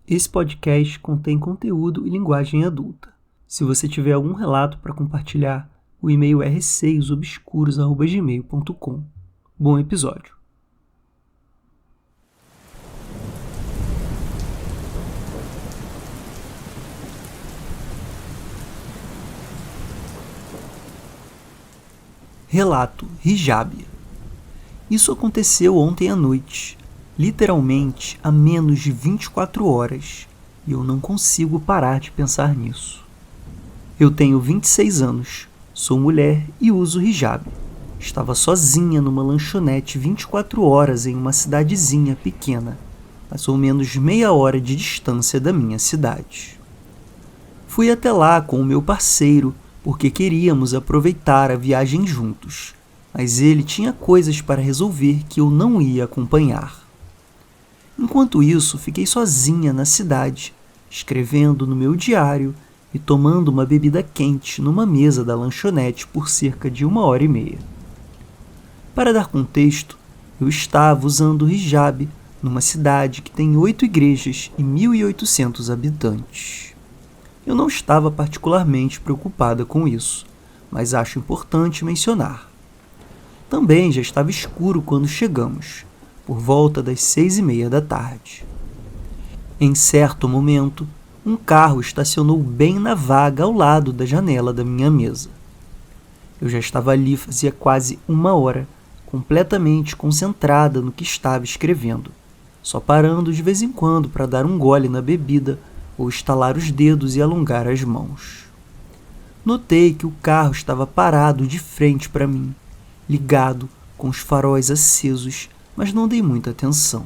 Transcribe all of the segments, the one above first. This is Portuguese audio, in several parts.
Esse podcast contém conteúdo e linguagem adulta. Se você tiver algum relato para compartilhar, o e-mail é receiosobscuros@gmail.com. Bom episódio. Relato Hijab. Isso aconteceu ontem à noite, literalmente há menos de 24 horas, e eu não consigo parar de pensar nisso. Eu tenho 26 anos, sou mulher e uso hijab. Estava sozinha numa lanchonete 24 horas em uma cidadezinha pequena, mais ou menos meia hora de distância da minha cidade. Fui até lá com o meu parceiro porque queríamos aproveitar a viagem juntos, mas ele tinha coisas para resolver que eu não ia acompanhar. Enquanto isso, fiquei sozinha na cidade, escrevendo no meu diário e tomando uma bebida quente numa mesa da lanchonete por cerca de 1h30. Para dar contexto, eu estava usando o hijab numa cidade que tem 8 igrejas e 1.800 habitantes. Eu não estava particularmente preocupada com isso, mas acho importante mencionar. Também já estava escuro quando chegamos, por volta das 6h30 da tarde. Em certo momento, um carro estacionou bem na vaga ao lado da janela da minha mesa. Eu já estava ali fazia quase 1 hora, completamente concentrada no que estava escrevendo, só parando de vez em quando para dar um gole na bebida ou estalar os dedos e alongar as mãos. Notei que o carro estava parado de frente para mim, ligado, com os faróis acesos, mas não dei muita atenção.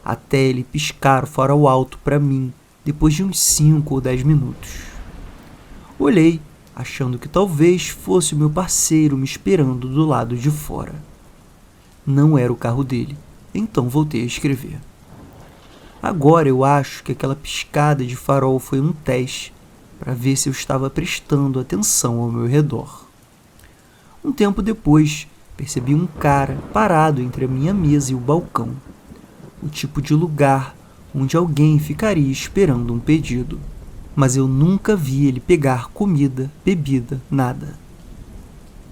Até ele piscar o farol alto para mim, depois de uns 5 ou 10 minutos. Olhei, achando que talvez fosse o meu parceiro me esperando do lado de fora. Não era o carro dele, então voltei a escrever. Agora eu acho que aquela piscada de farol foi um teste para ver se eu estava prestando atenção ao meu redor. Um tempo depois, percebi um cara parado entre a minha mesa e o balcão. O tipo de lugar onde alguém ficaria esperando um pedido. Mas eu nunca vi ele pegar comida, bebida, nada.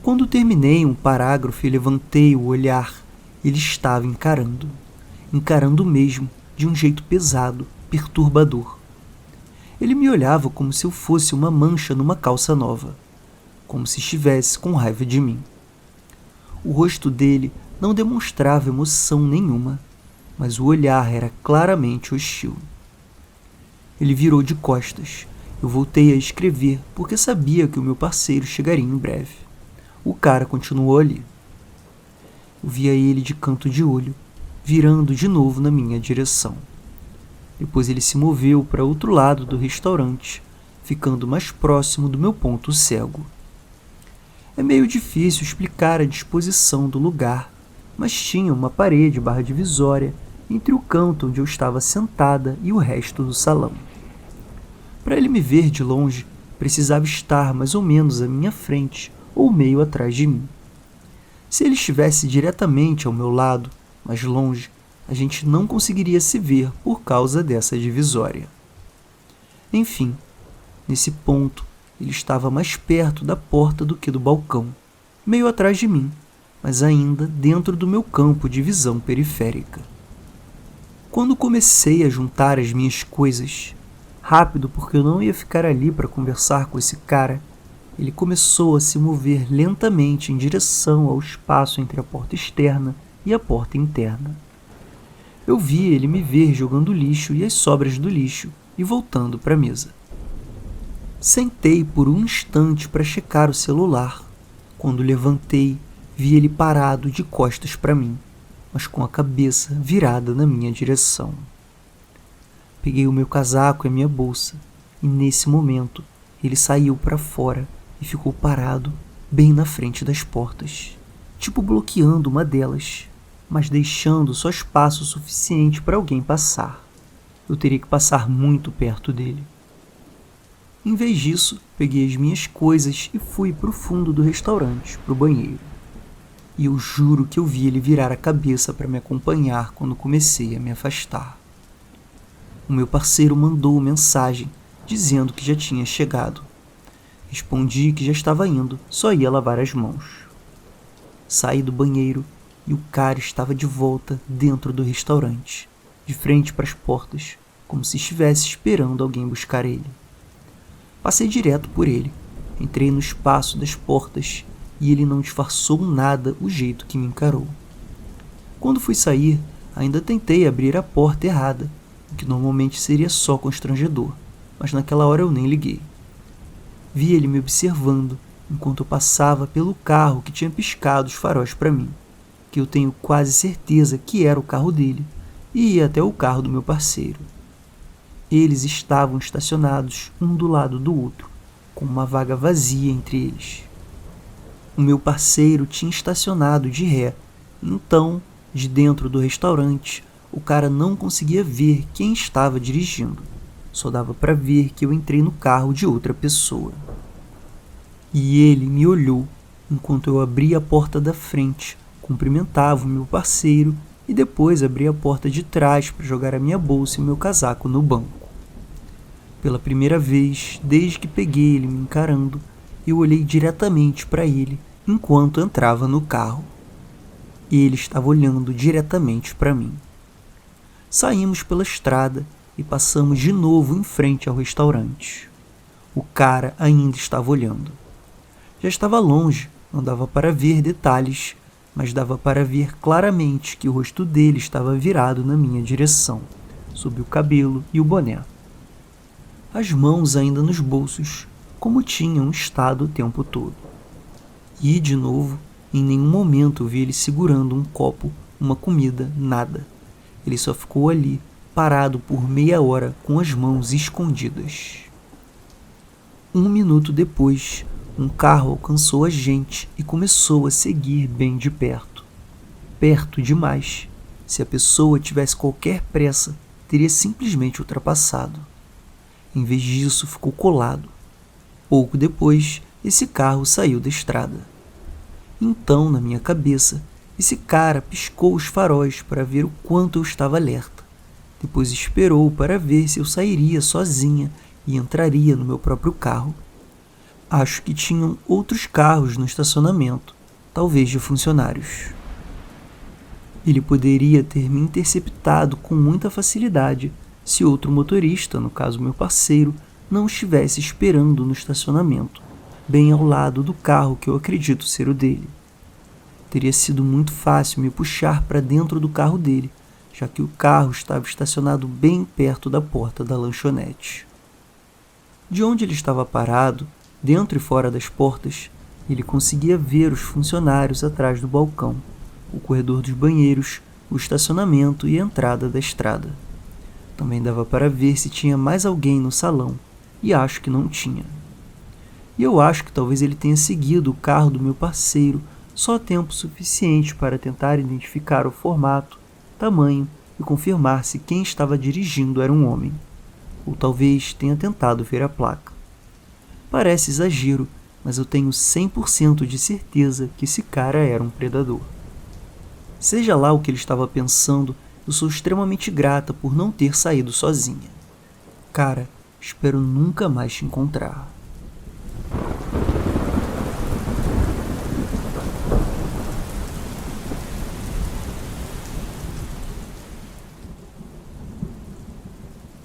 Quando terminei um parágrafo e levantei o olhar, ele estava encarando mesmo, de um jeito pesado, perturbador. Ele me olhava como se eu fosse uma mancha numa calça nova, como se estivesse com raiva de mim. O rosto dele não demonstrava emoção nenhuma, mas o olhar era claramente hostil. Ele virou de costas. Eu voltei a escrever porque sabia que o meu parceiro chegaria em breve. O cara continuou ali. Eu via ele de canto de olho, virando de novo na minha direção. Depois ele se moveu para outro lado do restaurante, ficando mais próximo do meu ponto cego. É meio difícil explicar a disposição do lugar, mas tinha uma parede divisória entre o canto onde eu estava sentada e o resto do salão. Para ele me ver de longe, precisava estar mais ou menos à minha frente ou meio atrás de mim. Se ele estivesse diretamente ao meu lado, mais longe, a gente não conseguiria se ver por causa dessa divisória. Enfim, nesse ponto, ele estava mais perto da porta do que do balcão, meio atrás de mim, mas ainda dentro do meu campo de visão periférica. Quando comecei a juntar as minhas coisas, rápido porque eu não ia ficar ali para conversar com esse cara, ele começou a se mover lentamente em direção ao espaço entre a porta externa e a porta interna. Eu vi ele me ver jogando lixo e as sobras do lixo e voltando para a mesa. Sentei por um instante para checar o celular. Quando levantei, vi ele parado de costas para mim, mas com a cabeça virada na minha direção. Peguei o meu casaco e a minha bolsa, e nesse momento ele saiu para fora e ficou parado bem na frente das portas, tipo bloqueando uma delas, mas deixando só espaço suficiente para alguém passar. Eu teria que passar muito perto dele. Em vez disso, peguei as minhas coisas e fui para o fundo do restaurante, para o banheiro. E eu juro que eu vi ele virar a cabeça para me acompanhar quando comecei a me afastar. O meu parceiro mandou mensagem dizendo que já tinha chegado. Respondi que já estava indo, só ia lavar as mãos. Saí do banheiro e o cara estava de volta dentro do restaurante, de frente para as portas, como se estivesse esperando alguém buscar ele. Passei direto por ele, entrei no espaço das portas e ele não disfarçou nada o jeito que me encarou. Quando fui sair, ainda tentei abrir a porta errada, o que normalmente seria só constrangedor, mas naquela hora eu nem liguei. Vi ele me observando enquanto eu passava pelo carro que tinha piscado os faróis para mim, que eu tenho quase certeza que era o carro dele, e ia até o carro do meu parceiro. Eles estavam estacionados um do lado do outro, com uma vaga vazia entre eles. O meu parceiro tinha estacionado de ré, então, de dentro do restaurante, o cara não conseguia ver quem estava dirigindo. Só dava para ver que eu entrei no carro de outra pessoa. E ele me olhou enquanto eu abria a porta da frente, cumprimentava o meu parceiro e depois abria a porta de trás para jogar a minha bolsa e meu casaco no banco. Pela primeira vez, desde que peguei ele me encarando, eu olhei diretamente para ele enquanto entrava no carro. Ele estava olhando diretamente para mim. Saímos pela estrada e passamos de novo em frente ao restaurante. O cara ainda estava olhando. Já estava longe, não dava para ver detalhes, mas dava para ver claramente que o rosto dele estava virado na minha direção, sob o cabelo e o boné. As mãos ainda nos bolsos, como tinham estado o tempo todo. E, de novo, em nenhum momento vi ele segurando um copo, uma comida, nada. Ele só ficou ali, parado por meia hora com as mãos escondidas. 1 minuto depois, um carro alcançou a gente e começou a seguir bem de perto. Perto demais. Se a pessoa tivesse qualquer pressa, teria simplesmente ultrapassado. Em vez disso, ficou colado. Pouco depois, esse carro saiu da estrada. Então, na minha cabeça, esse cara piscou os faróis para ver o quanto eu estava alerta. Depois esperou para ver se eu sairia sozinha e entraria no meu próprio carro. Acho que tinham outros carros no estacionamento, talvez de funcionários. Ele poderia ter me interceptado com muita facilidade se outro motorista, no caso meu parceiro, não estivesse esperando no estacionamento, bem ao lado do carro que eu acredito ser o dele. Teria sido muito fácil me puxar para dentro do carro dele, já que o carro estava estacionado bem perto da porta da lanchonete. De onde ele estava parado, dentro e fora das portas, ele conseguia ver os funcionários atrás do balcão, o corredor dos banheiros, o estacionamento e a entrada da estrada. Também dava para ver se tinha mais alguém no salão, e acho que não tinha. E eu acho que talvez ele tenha seguido o carro do meu parceiro só tempo suficiente para tentar identificar o formato, tamanho e confirmar se quem estava dirigindo era um homem. Ou talvez tenha tentado ver a placa. Parece exagero, mas eu tenho 100% de certeza que esse cara era um predador. Seja lá o que ele estava pensando, eu sou extremamente grata por não ter saído sozinha. Cara, espero nunca mais te encontrar.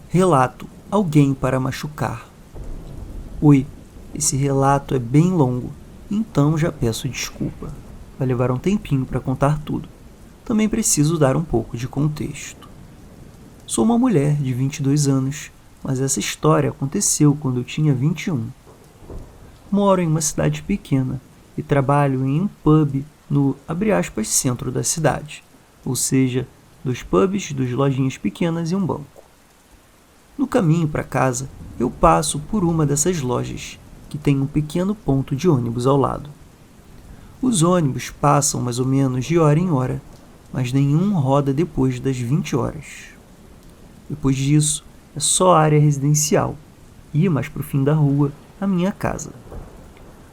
Relato: alguém para machucar. Oi, esse relato é bem longo, então já peço desculpa. Vai levar um tempinho para contar tudo. Também preciso dar um pouco de contexto. Sou uma mulher de 22 anos, mas essa história aconteceu quando eu tinha 21. Moro em uma cidade pequena e trabalho em um pub no, abre aspas, centro da cidade, ou seja, 2 pubs, 2 lojinhas pequenas e um banco. No caminho para casa, eu passo por uma dessas lojas, que tem um pequeno ponto de ônibus ao lado. Os ônibus passam mais ou menos de hora em hora, mas nenhum roda depois das 20 horas. Depois disso, é só área residencial, e mais para o fim da rua, a minha casa.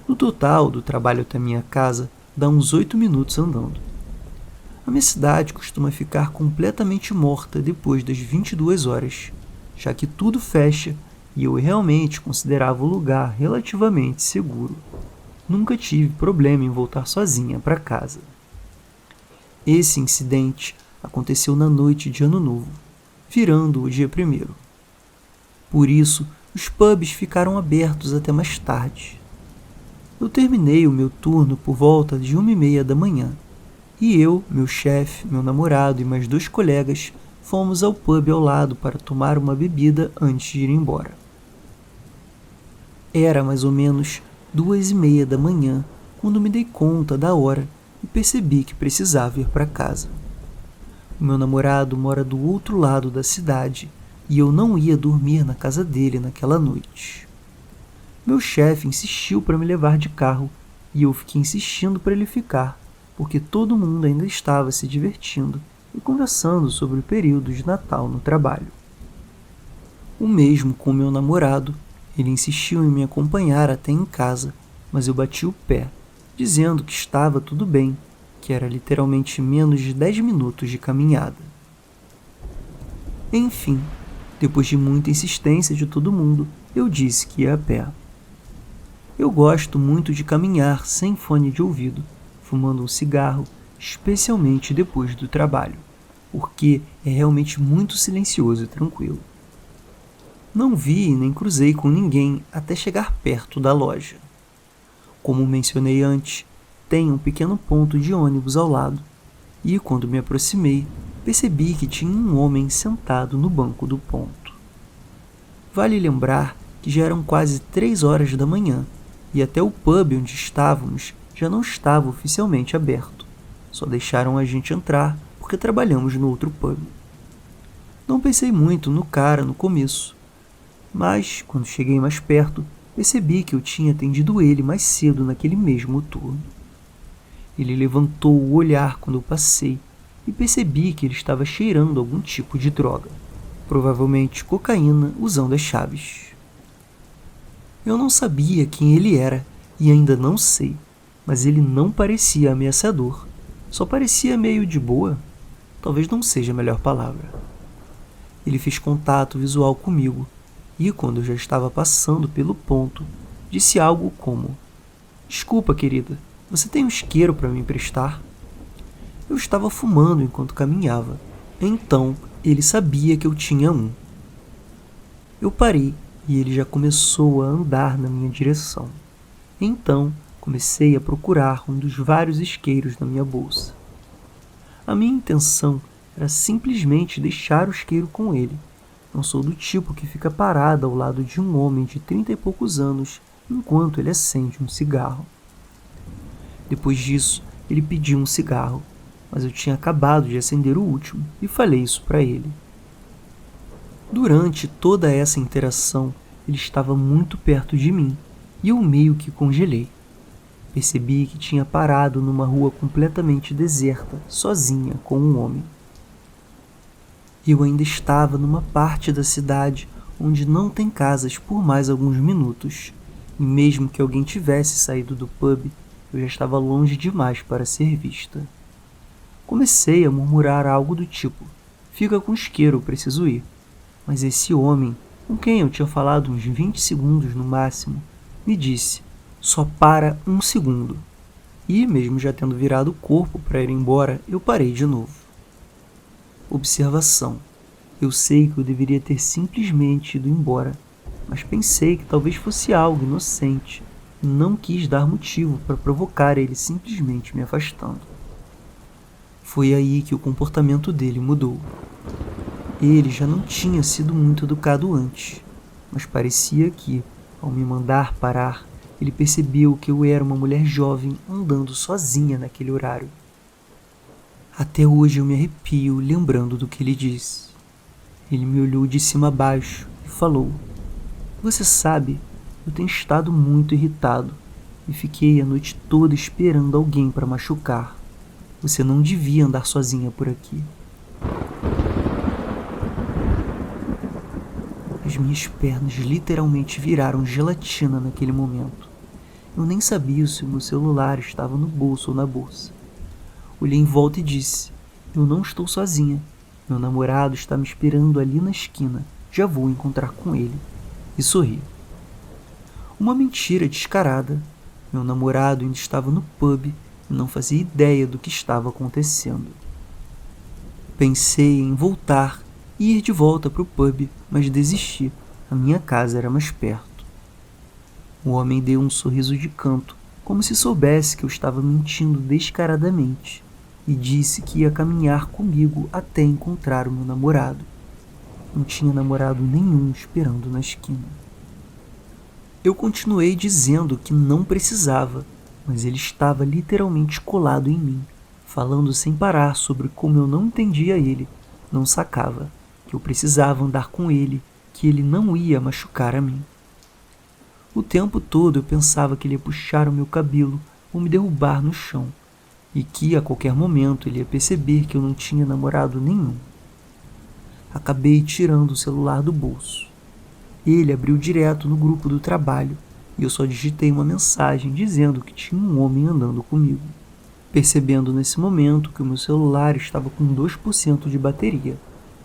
No total, do trabalho até a minha casa, dá uns 8 minutos andando. A minha cidade costuma ficar completamente morta depois das 22 horas, já que tudo fecha e eu realmente considerava o lugar relativamente seguro. Nunca tive problema em voltar sozinha para casa. Esse incidente aconteceu na noite de Ano Novo, virando o dia 1º. Por isso, os pubs ficaram abertos até mais tarde. Eu terminei o meu turno por volta de 1h30 da manhã, e eu, meu chefe, meu namorado e mais 2 colegas fomos ao pub ao lado para tomar uma bebida antes de ir embora. Era mais ou menos 2h30 da manhã quando me dei conta da hora e percebi que precisava ir para casa. O meu namorado mora do outro lado da cidade e eu não ia dormir na casa dele naquela noite. Meu chefe insistiu para me levar de carro e eu fiquei insistindo para ele ficar, porque todo mundo ainda estava se divertindo e conversando sobre o período de Natal no trabalho. O mesmo com meu namorado, ele insistiu em me acompanhar até em casa, mas eu bati o pé, dizendo que estava tudo bem, que era literalmente menos de 10 minutos de caminhada. Enfim, depois de muita insistência de todo mundo, eu disse que ia a pé. Eu gosto muito de caminhar sem fone de ouvido, fumando um cigarro, especialmente depois do trabalho, porque é realmente muito silencioso e tranquilo. Não vi nem cruzei com ninguém até chegar perto da loja. Como mencionei antes, tem um pequeno ponto de ônibus ao lado, e quando me aproximei, percebi que tinha um homem sentado no banco do ponto. Vale lembrar que já eram quase 3 horas da manhã, e até o pub onde estávamos já não estava oficialmente aberto. Só deixaram a gente entrar porque trabalhamos no outro pub. Não pensei muito no cara no começo, mas quando cheguei mais perto, percebi que eu tinha atendido ele mais cedo naquele mesmo turno. Ele levantou o olhar quando eu passei e percebi que ele estava cheirando algum tipo de droga, provavelmente cocaína usando as chaves. Eu não sabia quem ele era e ainda não sei, mas ele não parecia ameaçador, só parecia meio de boa, talvez não seja a melhor palavra. Ele fez contato visual comigo e, quando eu já estava passando pelo ponto, disse algo como: "Desculpa, querida, você tem um isqueiro para me emprestar?" Eu estava fumando enquanto caminhava, então ele sabia que eu tinha um. Eu parei e ele já começou a andar na minha direção. Então, comecei a procurar um dos vários isqueiros na minha bolsa. A minha intenção era simplesmente deixar o isqueiro com ele. Não sou do tipo que fica parado ao lado de um homem de 30 e poucos anos enquanto ele acende um cigarro. Depois disso, ele pediu um cigarro, mas eu tinha acabado de acender o último e falei isso para ele. Durante toda essa interação, ele estava muito perto de mim e eu meio que congelei. Percebi que tinha parado numa rua completamente deserta, sozinha com um homem. Eu ainda estava numa parte da cidade onde não tem casas por mais alguns minutos, e mesmo que alguém tivesse saído do pub, eu já estava longe demais para ser vista. Comecei a murmurar algo do tipo: "Fica com isqueiro, eu preciso ir." Mas esse homem, com quem eu tinha falado uns 20 segundos no máximo, me disse: "Só para 1 segundo." E, mesmo já tendo virado o corpo para ir embora, eu parei de novo. Observação. Eu sei que eu deveria ter simplesmente ido embora, mas pensei que talvez fosse algo inocente e não quis dar motivo para provocar ele simplesmente me afastando. Foi aí que o comportamento dele mudou. Ele já não tinha sido muito educado antes, mas parecia que, ao me mandar parar, ele percebeu que eu era uma mulher jovem andando sozinha naquele horário. Até hoje eu me arrepio lembrando do que ele disse. Ele me olhou de cima a baixo e falou: "Você sabe, eu tenho estado muito irritado e fiquei a noite toda esperando alguém para machucar. Você não devia andar sozinha por aqui." As minhas pernas literalmente viraram gelatina naquele momento. Eu nem sabia se o meu celular estava no bolso ou na bolsa. Olhei em volta e disse: "Eu não estou sozinha. Meu namorado está me esperando ali na esquina, já vou encontrar com ele. E sorri. Uma mentira descarada. Meu namorado ainda estava no pub e não fazia ideia do que estava acontecendo. Pensei em voltar e ir de volta para o pub, mas desisti. A minha casa era mais perto. O homem deu um sorriso de canto, como se soubesse que eu estava mentindo descaradamente, e disse que ia caminhar comigo até encontrar o meu namorado. Não tinha namorado nenhum esperando na esquina. Eu continuei dizendo que não precisava, mas ele estava literalmente colado em mim, falando sem parar sobre como eu não entendia ele, não sacava, que eu precisava andar com ele, que ele não ia machucar a mim. O tempo todo eu pensava que ele ia puxar o meu cabelo ou me derrubar no chão, e que a qualquer momento ele ia perceber que eu não tinha namorado nenhum. Acabei tirando o celular do bolso. Ele abriu direto no grupo do trabalho e eu só digitei uma mensagem dizendo que tinha um homem andando comigo, percebendo nesse momento que o meu celular estava com 2% de bateria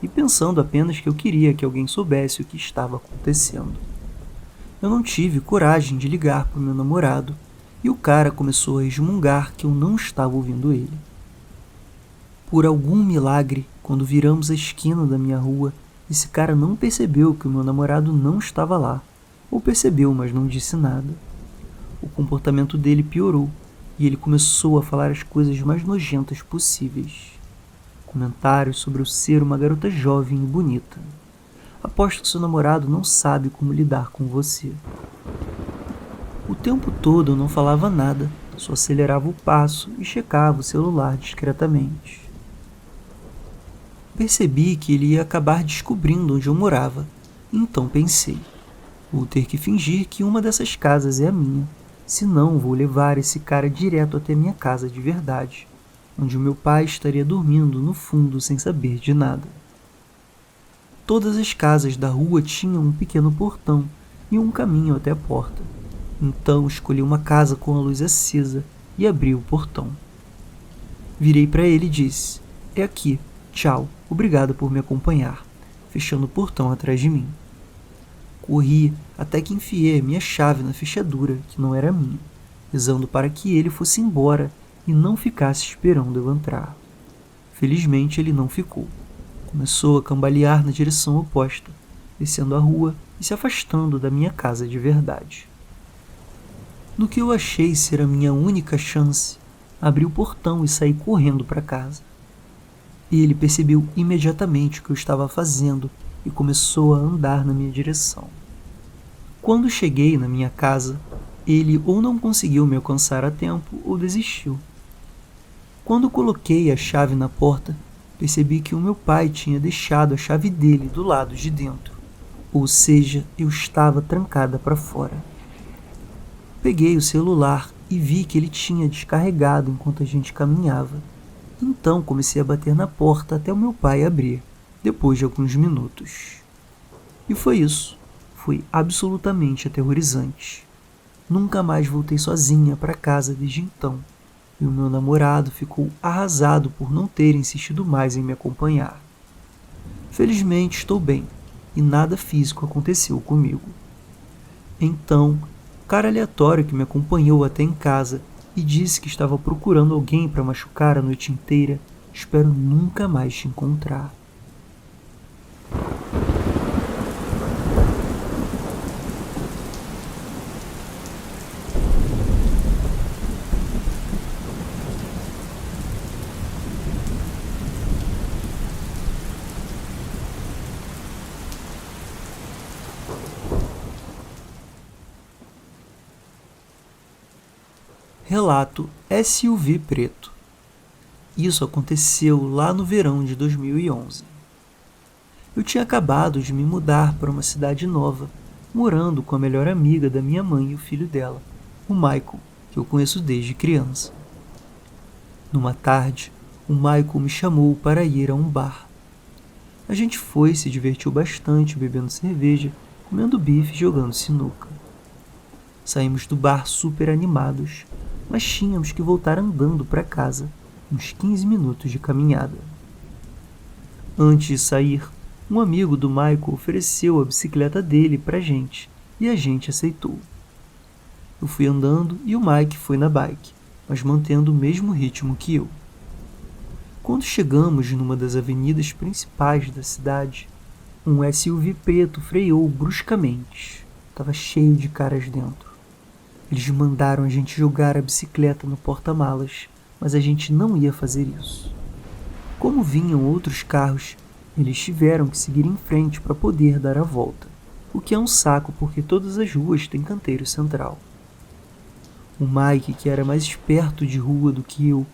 e pensando apenas que eu queria que alguém soubesse o que estava acontecendo. Eu não tive coragem de ligar para o meu namorado e o cara começou a resmungar que eu não estava ouvindo ele. Por algum milagre, quando viramos a esquina da minha rua, esse cara não percebeu que o meu namorado não estava lá, ou percebeu, mas não disse nada. O comportamento dele piorou e ele começou a falar as coisas mais nojentas possíveis. Comentários sobre eu ser uma garota jovem e bonita. Aposto que seu namorado não sabe como lidar com você. O tempo todo eu não falava nada, só acelerava o passo e checava o celular discretamente. Percebi que ele ia acabar descobrindo onde eu morava, então pensei, vou ter que fingir que uma dessas casas é a minha, senão vou levar esse cara direto até minha casa de verdade, onde o meu pai estaria dormindo no fundo sem saber de nada. Todas as casas da rua tinham um pequeno portão e um caminho até a porta, então escolhi uma casa com a luz acesa e abri o portão. Virei para ele e disse, é aqui. Tchau, obrigado por me acompanhar, fechando o portão atrás de mim. Corri até que enfiei a minha chave na fechadura, que não era minha, rezando para que ele fosse embora e não ficasse esperando eu entrar. Felizmente ele não ficou. Começou a cambalear na direção oposta, descendo a rua e se afastando da minha casa de verdade. No que eu achei ser a minha única chance, abri o portão e saí correndo para casa. Ele percebeu imediatamente o que eu estava fazendo e começou a andar na minha direção. Quando cheguei na minha casa, ele ou não conseguiu me alcançar a tempo ou desistiu. Quando coloquei a chave na porta, percebi que o meu pai tinha deixado a chave dele do lado de dentro, ou seja, eu estava trancada para fora. Peguei o celular e vi que ele tinha descarregado enquanto a gente caminhava. Então comecei a bater na porta até o meu pai abrir, depois de alguns minutos. E foi isso. Foi absolutamente aterrorizante. Nunca mais voltei sozinha para casa desde então, e o meu namorado ficou arrasado por não ter insistido mais em me acompanhar. Felizmente estou bem, e nada físico aconteceu comigo. Então, o cara aleatório que me acompanhou até em casa e disse que estava procurando alguém para machucar a noite inteira, espero nunca mais te encontrar. Relato SUV preto. Isso aconteceu lá no verão de 2011. Eu tinha acabado de me mudar para uma cidade nova, morando com a melhor amiga da minha mãe e o filho dela, o Michael, que eu conheço desde criança. Numa tarde, o Michael me chamou para ir a um bar. A gente foi e se divertiu bastante bebendo cerveja, comendo bife e jogando sinuca. Saímos do bar super animados, mas tínhamos que voltar andando para casa, uns 15 minutos de caminhada. Antes de sair, Um amigo do Michael ofereceu a bicicleta dele pra gente e a gente aceitou. Eu fui andando e o Mike foi na bike, mas mantendo o mesmo ritmo que eu. Quando chegamos numa das avenidas principais da cidade, um SUV preto freou bruscamente. Estava cheio de caras dentro. Eles mandaram a gente jogar a bicicleta no porta-malas, mas a gente não ia fazer isso. Como vinham outros carros, eles tiveram que seguir em frente para poder dar a volta, o que é um saco porque todas as ruas têm canteiro central. O Mike, que era mais esperto de rua do que eu,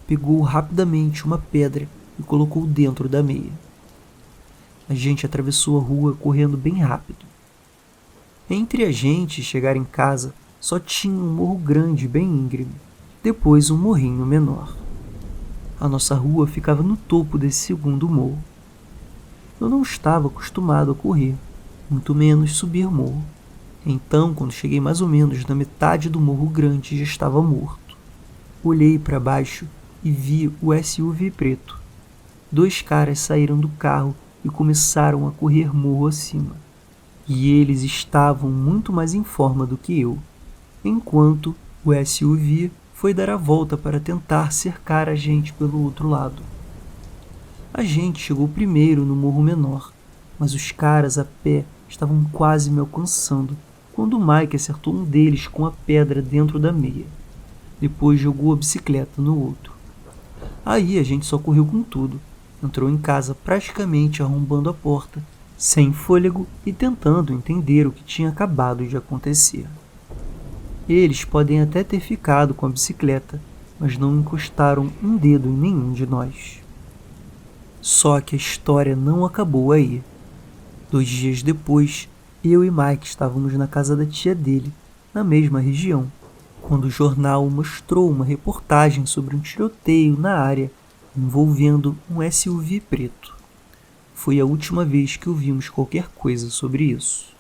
pegou rapidamente uma pedra e colocou dentro da meia. A gente atravessou a rua correndo bem rápido. Entre a gente chegar em casa, só tinha um morro grande bem íngreme, depois um morrinho menor. A nossa rua ficava no topo desse segundo morro. Eu não estava acostumado a correr, muito menos subir morro. Então, quando cheguei mais ou menos na metade do morro grande, já estava morto. Olhei para baixo e vi o SUV preto. 2 caras saíram do carro e começaram a correr morro acima. E eles estavam muito mais em forma do que eu, enquanto o SUV foi dar a volta para tentar cercar a gente pelo outro lado. A gente chegou primeiro no morro menor, mas os caras a pé estavam quase me alcançando quando o Mike acertou um deles com a pedra dentro da meia. Depois jogou a bicicleta no outro. Aí a gente só correu com tudo. Entrou em casa praticamente arrombando a porta, sem fôlego e tentando entender o que tinha acabado de acontecer. Eles podem até ter ficado com a bicicleta, mas não encostaram um dedo em nenhum de nós. Só que a história não acabou aí. 2 dias depois, eu e Mike estávamos na casa da tia dele, na mesma região, quando o jornal mostrou uma reportagem sobre um tiroteio na área envolvendo um SUV preto. Foi a última vez que ouvimos qualquer coisa sobre isso.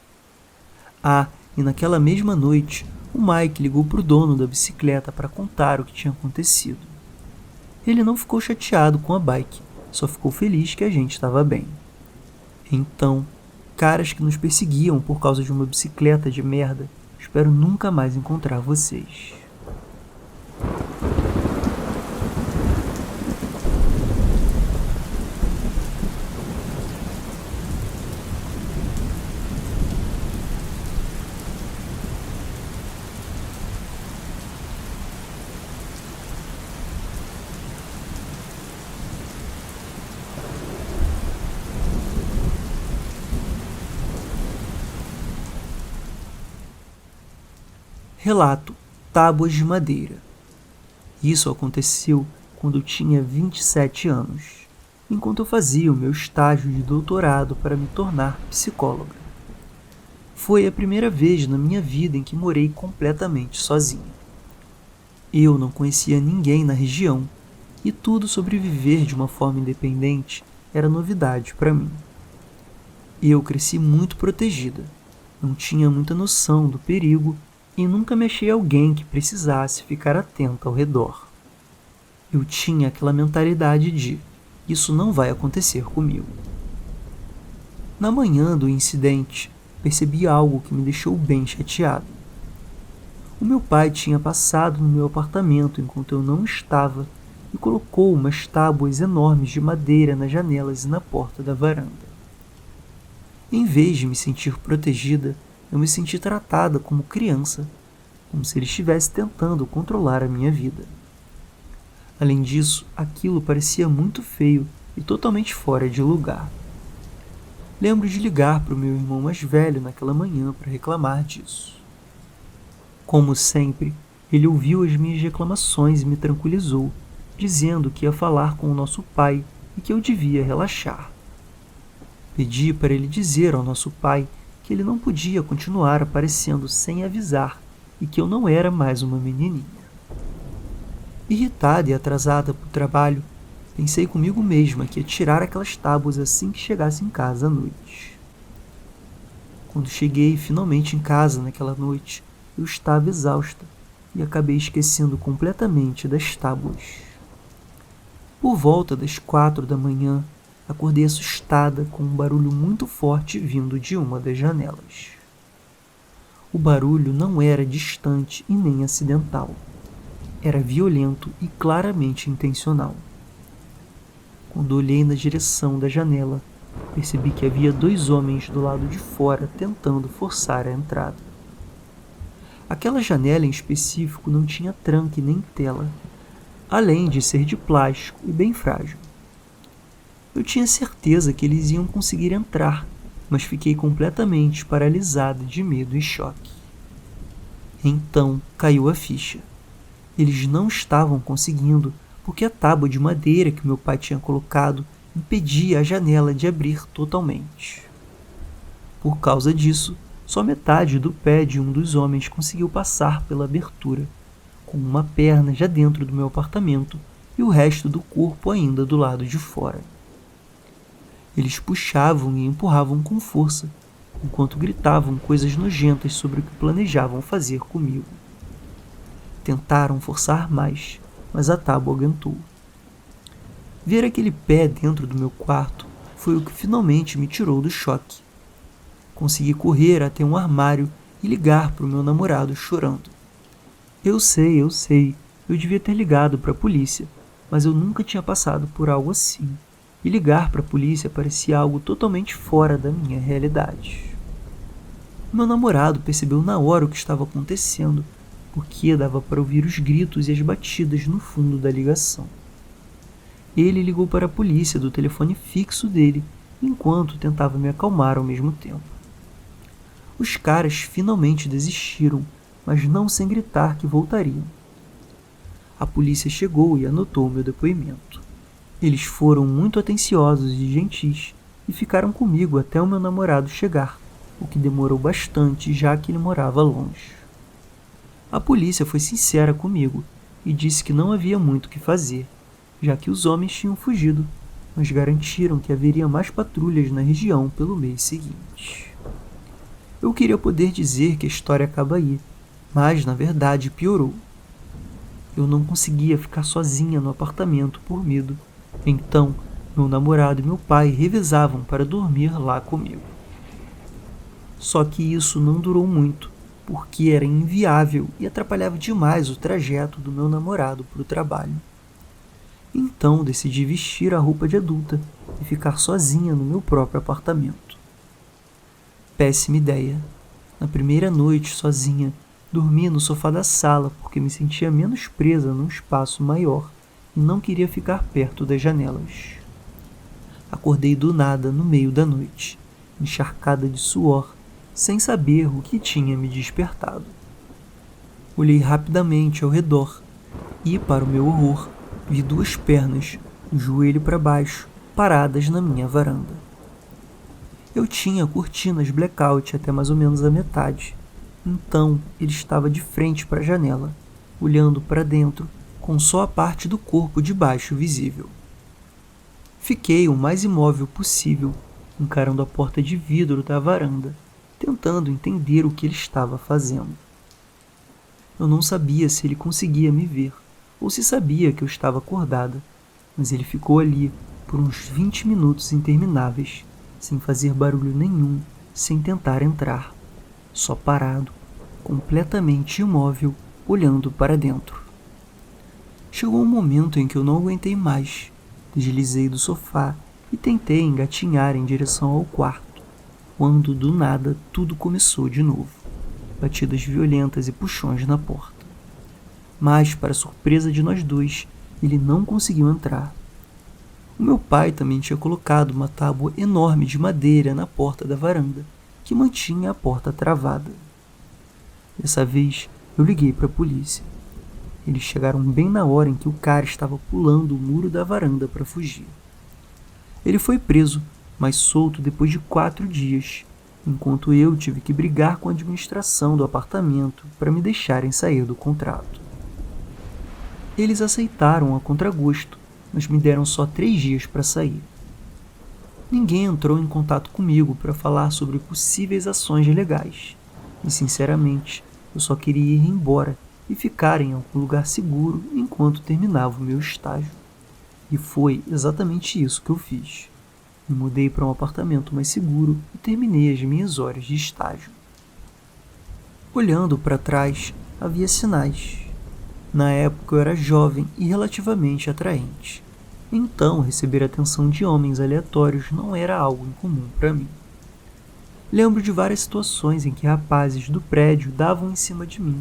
E naquela mesma noite, o Mike ligou para o dono da bicicleta para contar o que tinha acontecido. Ele não ficou chateado com a bike, só ficou feliz que a gente estava bem. Então, caras que nos perseguiam por causa de uma bicicleta de merda, espero nunca mais encontrar vocês. Relato: tábuas de madeira. Isso aconteceu quando eu tinha 27 anos, enquanto eu fazia o meu estágio de doutorado para me tornar psicóloga. Foi a primeira vez na minha vida em que morei completamente sozinha. Eu não conhecia ninguém na região e tudo sobre viver de uma forma independente era novidade para mim. Eu cresci muito protegida, não tinha muita noção do perigo e nunca me achei alguém que precisasse ficar atento ao redor. Eu tinha aquela mentalidade de: isso não vai acontecer comigo. Na manhã do incidente, percebi algo que me deixou bem chateado. O meu pai tinha passado no meu apartamento enquanto eu não estava e colocou umas tábuas enormes de madeira nas janelas e na porta da varanda. Em vez de me sentir protegida, eu me senti tratada como criança, como se ele estivesse tentando controlar a minha vida. Além disso, aquilo parecia muito feio e totalmente fora de lugar. Lembro de ligar para o meu irmão mais velho naquela manhã para reclamar disso. Como sempre, ele ouviu as minhas reclamações e me tranquilizou, dizendo que ia falar com o nosso pai e que eu devia relaxar. Pedi para ele dizer ao nosso pai que ele não podia continuar aparecendo sem avisar e que eu não era mais uma menininha. Irritada e atrasada para o trabalho, pensei comigo mesma que ia tirar aquelas tábuas assim que chegasse em casa à noite. Quando cheguei finalmente em casa naquela noite, eu estava exausta e acabei esquecendo completamente das tábuas. Por volta das 4 da manhã, Acordei assustada com um barulho muito forte vindo de uma das janelas. O barulho não era distante e nem acidental. Era violento e claramente intencional. Quando olhei na direção da janela, percebi que havia 2 homens do lado de fora tentando forçar a entrada. Aquela janela em específico não tinha tranque nem tela, além de ser de plástico e bem frágil. Eu tinha certeza que eles iam conseguir entrar, mas fiquei completamente paralisada de medo e choque. Então caiu a ficha. Eles não estavam conseguindo porque a tábua de madeira que meu pai tinha colocado impedia a janela de abrir totalmente. Por causa disso, só metade do pé de um dos homens conseguiu passar pela abertura, com uma perna já dentro do meu apartamento e o resto do corpo ainda do lado de fora. Eles puxavam e empurravam com força, enquanto gritavam coisas nojentas sobre o que planejavam fazer comigo. Tentaram forçar mais, mas a tábua aguentou. Ver aquele pé dentro do meu quarto foi o que finalmente me tirou do choque. Consegui correr até um armário e ligar para o meu namorado chorando. Eu sei, eu devia ter ligado para a polícia, mas eu nunca tinha passado por algo assim. E ligar para a polícia parecia algo totalmente fora da minha realidade. Meu namorado percebeu na hora o que estava acontecendo, porque dava para ouvir os gritos e as batidas no fundo da ligação. Ele ligou para a polícia do telefone fixo dele, enquanto tentava me acalmar ao mesmo tempo. Os caras finalmente desistiram, mas não sem gritar que voltariam. A polícia chegou e anotou meu depoimento. Eles foram muito atenciosos e gentis e ficaram comigo até o meu namorado chegar, o que demorou bastante já que ele morava longe. A polícia foi sincera comigo e disse que não havia muito o que fazer, já que os homens tinham fugido, mas garantiram que haveria mais patrulhas na região pelo mês seguinte. Eu queria poder dizer que a história acaba aí, mas na verdade piorou. Eu não conseguia ficar sozinha no apartamento por medo. Então, meu namorado e meu pai revezavam para dormir lá comigo. Só que isso não durou muito, porque era inviável e atrapalhava demais o trajeto do meu namorado para o trabalho. Então decidi vestir a roupa de adulta e ficar sozinha no meu próprio apartamento. Péssima ideia. Na primeira noite, sozinha, dormi no sofá da sala porque me sentia menos presa num espaço maior e não queria ficar perto das janelas. Acordei do nada no meio da noite, encharcada de suor, sem saber o que tinha me despertado. Olhei rapidamente ao redor e, para o meu horror, vi 2 pernas, o joelho para baixo, paradas na minha varanda. Eu tinha cortinas blackout até mais ou menos a metade, então ele estava de frente para a janela, olhando para dentro, com só a parte do corpo de baixo visível. Fiquei o mais imóvel possível, encarando a porta de vidro da varanda, tentando entender o que ele estava fazendo. Eu não sabia se ele conseguia me ver, ou se sabia que eu estava acordada, mas ele ficou ali por uns 20 minutos intermináveis, sem fazer barulho nenhum, sem tentar entrar, só parado, completamente imóvel, olhando para dentro. Chegou um momento em que eu não aguentei mais, deslizei do sofá e tentei engatinhar em direção ao quarto, quando do nada tudo começou de novo, batidas violentas e puxões na porta. Mas, para surpresa de nós 2, ele não conseguiu entrar. O meu pai também tinha colocado uma tábua enorme de madeira na porta da varanda, que mantinha a porta travada. Dessa vez, eu liguei para a polícia. Eles chegaram bem na hora em que o cara estava pulando o muro da varanda para fugir. Ele foi preso, mas solto depois de 4 dias, enquanto eu tive que brigar com a administração do apartamento para me deixarem sair do contrato. Eles aceitaram a contragosto, mas me deram só 3 dias para sair. Ninguém entrou em contato comigo para falar sobre possíveis ações legais, e sinceramente, eu só queria ir embora e ficar em algum lugar seguro enquanto terminava o meu estágio. E foi exatamente isso que eu fiz. Me mudei para um apartamento mais seguro e terminei as minhas horas de estágio. Olhando para trás, havia sinais. Na época eu era jovem e relativamente atraente. Então, receber a atenção de homens aleatórios não era algo incomum para mim. Lembro de várias situações em que rapazes do prédio davam em cima de mim,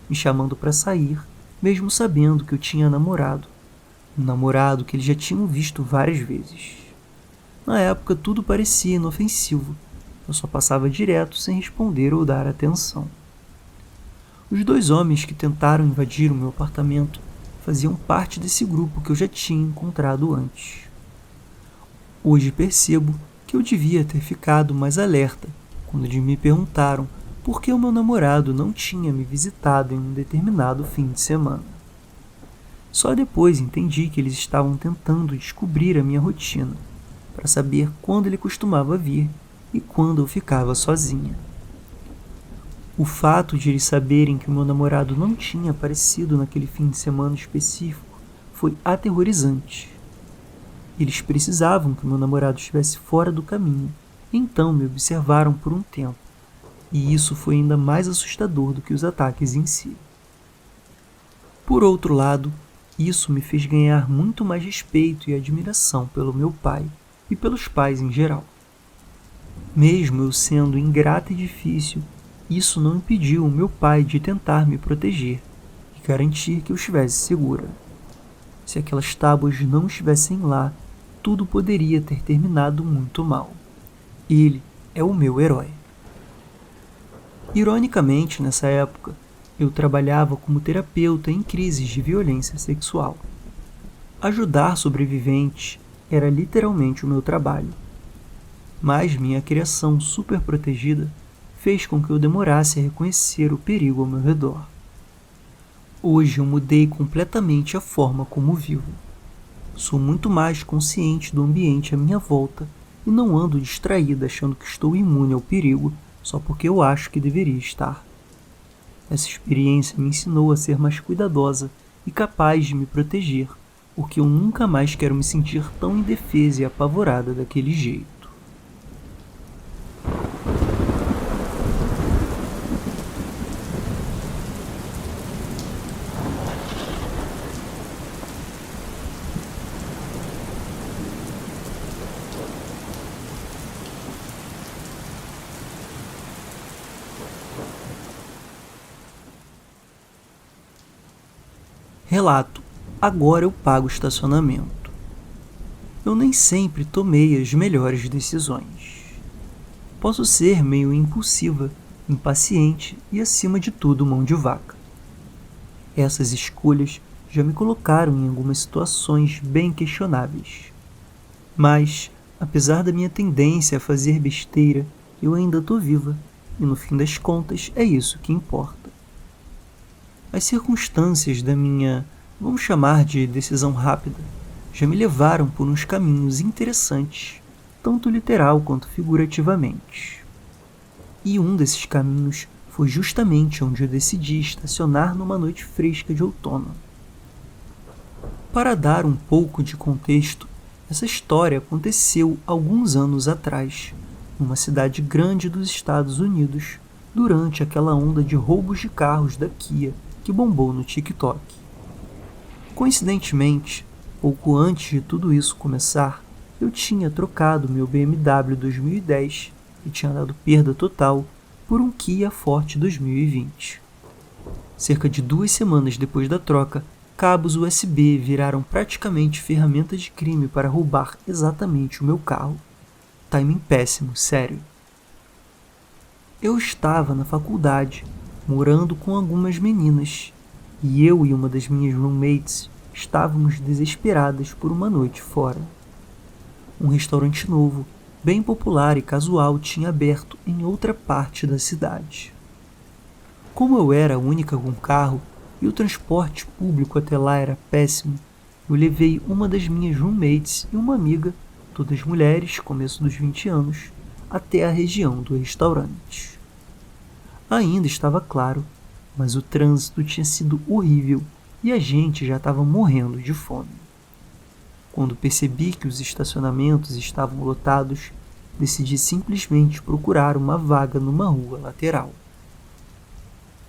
me chamando para sair, mesmo sabendo que eu tinha namorado. Um namorado que eles já tinham visto várias vezes. Na época tudo parecia inofensivo. Eu só passava direto sem responder ou dar atenção. Os 2 homens que tentaram invadir o meu apartamento faziam parte desse grupo que eu já tinha encontrado antes. Hoje percebo que eu devia ter ficado mais alerta quando eles me perguntaram por que o meu namorado não tinha me visitado em um determinado fim de semana. Só depois entendi que eles estavam tentando descobrir a minha rotina, para saber quando ele costumava vir e quando eu ficava sozinha. O fato de eles saberem que o meu namorado não tinha aparecido naquele fim de semana específico foi aterrorizante. Eles precisavam que o meu namorado estivesse fora do caminho, então me observaram por um tempo, e isso foi ainda mais assustador do que os ataques em si. Por outro lado, isso me fez ganhar muito mais respeito e admiração pelo meu pai e pelos pais em geral. Mesmo eu sendo ingrata e difícil, isso não impediu o meu pai de tentar me proteger e garantir que eu estivesse segura. Se aquelas tábuas não estivessem lá, tudo poderia ter terminado muito mal. Ele é o meu herói. Ironicamente, nessa época, eu trabalhava como terapeuta em crises de violência sexual. Ajudar sobreviventes era literalmente o meu trabalho. Mas minha criação super protegida fez com que eu demorasse a reconhecer o perigo ao meu redor. Hoje eu mudei completamente a forma como vivo. Sou muito mais consciente do ambiente à minha volta e não ando distraída achando que estou imune ao perigo só porque eu acho que deveria estar. Essa experiência me ensinou a ser mais cuidadosa e capaz de me proteger, porque eu nunca mais quero me sentir tão indefesa e apavorada daquele jeito. Relato: agora eu pago o estacionamento. Eu nem sempre tomei as melhores decisões. Posso ser meio impulsiva, impaciente e, acima de tudo, mão de vaca. Essas escolhas já me colocaram em algumas situações bem questionáveis. Mas, apesar da minha tendência a fazer besteira, eu ainda estou viva, e no fim das contas é isso que importa. As circunstâncias da minha, vamos chamar de decisão rápida, já me levaram por uns caminhos interessantes, tanto literal quanto figurativamente. E um desses caminhos foi justamente onde eu decidi estacionar numa noite fresca de outono. Para dar um pouco de contexto, essa história aconteceu alguns anos atrás, numa cidade grande dos Estados Unidos, durante aquela onda de roubos de carros da Kia que bombou no TikTok. Coincidentemente, pouco antes de tudo isso começar, eu tinha trocado meu BMW 2010, que tinha dado perda total, por um Kia Forte 2020. Cerca de 2 semanas depois da troca, cabos USB viraram praticamente ferramentas de crime para roubar exatamente o meu carro. Timing péssimo, sério. Eu estava na faculdade, morando com algumas meninas, e eu e uma das minhas roommates estávamos desesperadas por uma noite fora. Um restaurante novo, bem popular e casual, tinha aberto em outra parte da cidade. Como eu era a única com carro e o transporte público até lá era péssimo, eu levei uma das minhas roommates e uma amiga, todas mulheres, começo dos 20 anos, até a região do restaurante. Ainda estava claro, mas o trânsito tinha sido horrível e a gente já estava morrendo de fome. Quando percebi que os estacionamentos estavam lotados, decidi simplesmente procurar uma vaga numa rua lateral.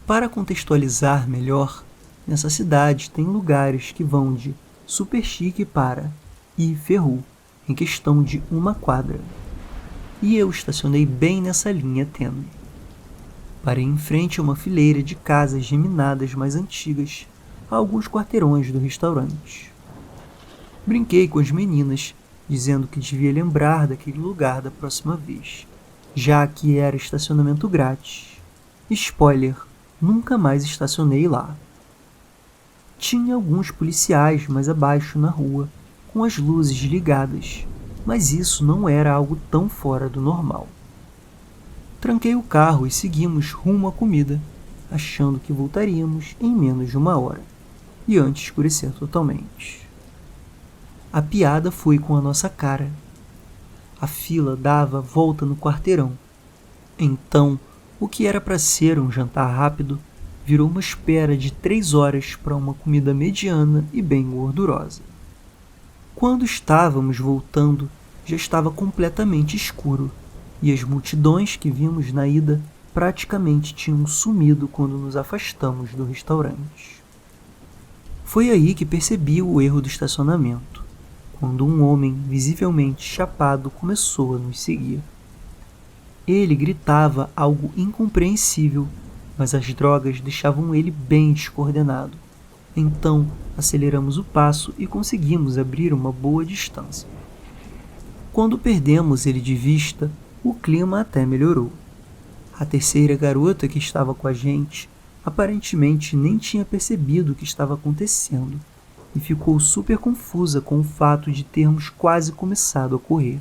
Para contextualizar melhor, nessa cidade tem lugares que vão de super chique para ferrou, em questão de uma quadra. E eu estacionei bem nessa linha tênue. Parei em frente a uma fileira de casas geminadas mais antigas, a alguns quarteirões do restaurante. Brinquei com as meninas, dizendo que devia lembrar daquele lugar da próxima vez, já que era estacionamento grátis. Spoiler, nunca mais estacionei lá. Tinha alguns policiais mais abaixo na rua, com as luzes ligadas, mas isso não era algo tão fora do normal. Tranquei o carro e seguimos rumo à comida, achando que voltaríamos em menos de 1 hora, e antes de escurecer totalmente. A piada foi com a nossa cara. A fila dava volta no quarteirão. Então, o que era para ser um jantar rápido virou uma espera de 3 horas para uma comida mediana e bem gordurosa. Quando estávamos voltando, já estava completamente escuro, e as multidões que vimos na ida praticamente tinham sumido quando nos afastamos do restaurante. Foi aí que percebi o erro do estacionamento, quando um homem visivelmente chapado começou a nos seguir. Ele gritava algo incompreensível, mas as drogas deixavam ele bem descoordenado. Então, aceleramos o passo e conseguimos abrir uma boa distância. Quando perdemos ele de vista, o clima até melhorou. A terceira garota que estava com a gente aparentemente nem tinha percebido o que estava acontecendo e ficou super confusa com o fato de termos quase começado a correr.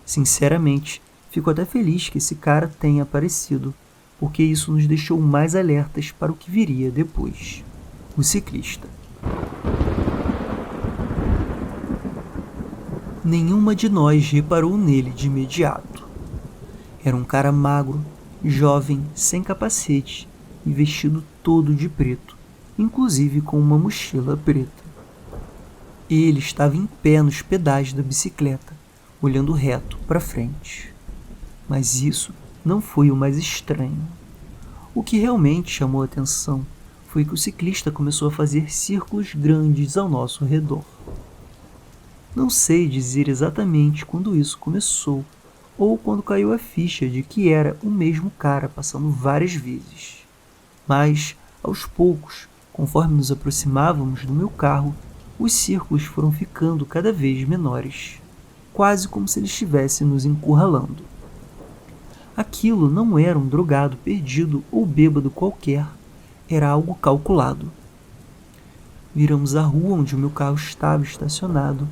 Sinceramente, fico até feliz que esse cara tenha aparecido, porque isso nos deixou mais alertas para o que viria depois. O ciclista. Nenhuma de nós reparou nele de imediato. Era um cara magro, jovem, sem capacete e vestido todo de preto, inclusive com uma mochila preta. Ele estava em pé nos pedais da bicicleta, olhando reto para frente. Mas isso não foi o mais estranho. O que realmente chamou a atenção foi que o ciclista começou a fazer círculos grandes ao nosso redor. Não sei dizer exatamente quando isso começou, ou quando caiu a ficha de que era o mesmo cara passando várias vezes. Mas, aos poucos, conforme nos aproximávamos do meu carro, os círculos foram ficando cada vez menores, quase como se ele estivesse nos encurralando. Aquilo não era um drogado perdido ou bêbado qualquer, era algo calculado. Viramos a rua onde o meu carro estava estacionado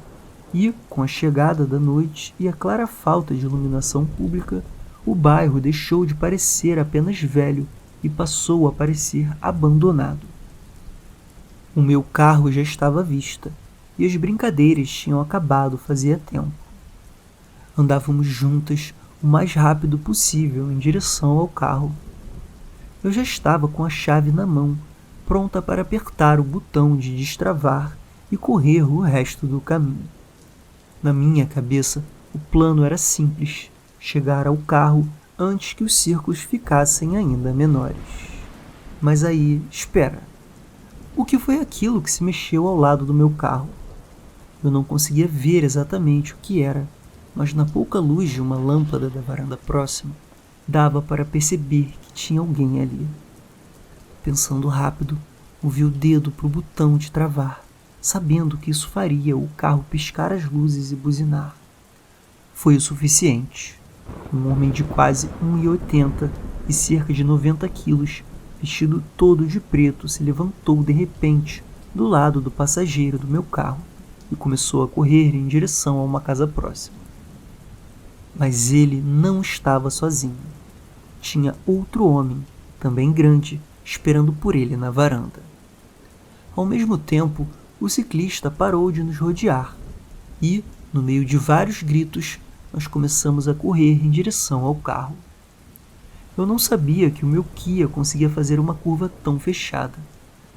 e, com a chegada da noite e a clara falta de iluminação pública, o bairro deixou de parecer apenas velho e passou a parecer abandonado. O meu carro já estava à vista e as brincadeiras tinham acabado fazia tempo. Andávamos juntas o mais rápido possível em direção ao carro. Eu já estava com a chave na mão, pronta para apertar o botão de destravar e correr o resto do caminho. Na minha cabeça, o plano era simples: chegar ao carro antes que os círculos ficassem ainda menores. Mas aí, espera. O que foi aquilo que se mexeu ao lado do meu carro? Eu não conseguia ver exatamente o que era, mas na pouca luz de uma lâmpada da varanda próxima, dava para perceber que tinha alguém ali. Pensando rápido, movi o dedo para o botão de travar, sabendo que isso faria o carro piscar as luzes e buzinar. Foi o suficiente. Um homem de quase 1,80 e cerca de 90 quilos, vestido todo de preto, se levantou de repente do lado do passageiro do meu carro e começou a correr em direção a uma casa próxima. Mas ele não estava sozinho. Tinha outro homem, também grande, esperando por ele na varanda. Ao mesmo tempo, o ciclista parou de nos rodear e, no meio de vários gritos, nós começamos a correr em direção ao carro. Eu não sabia que o meu Kia conseguia fazer uma curva tão fechada,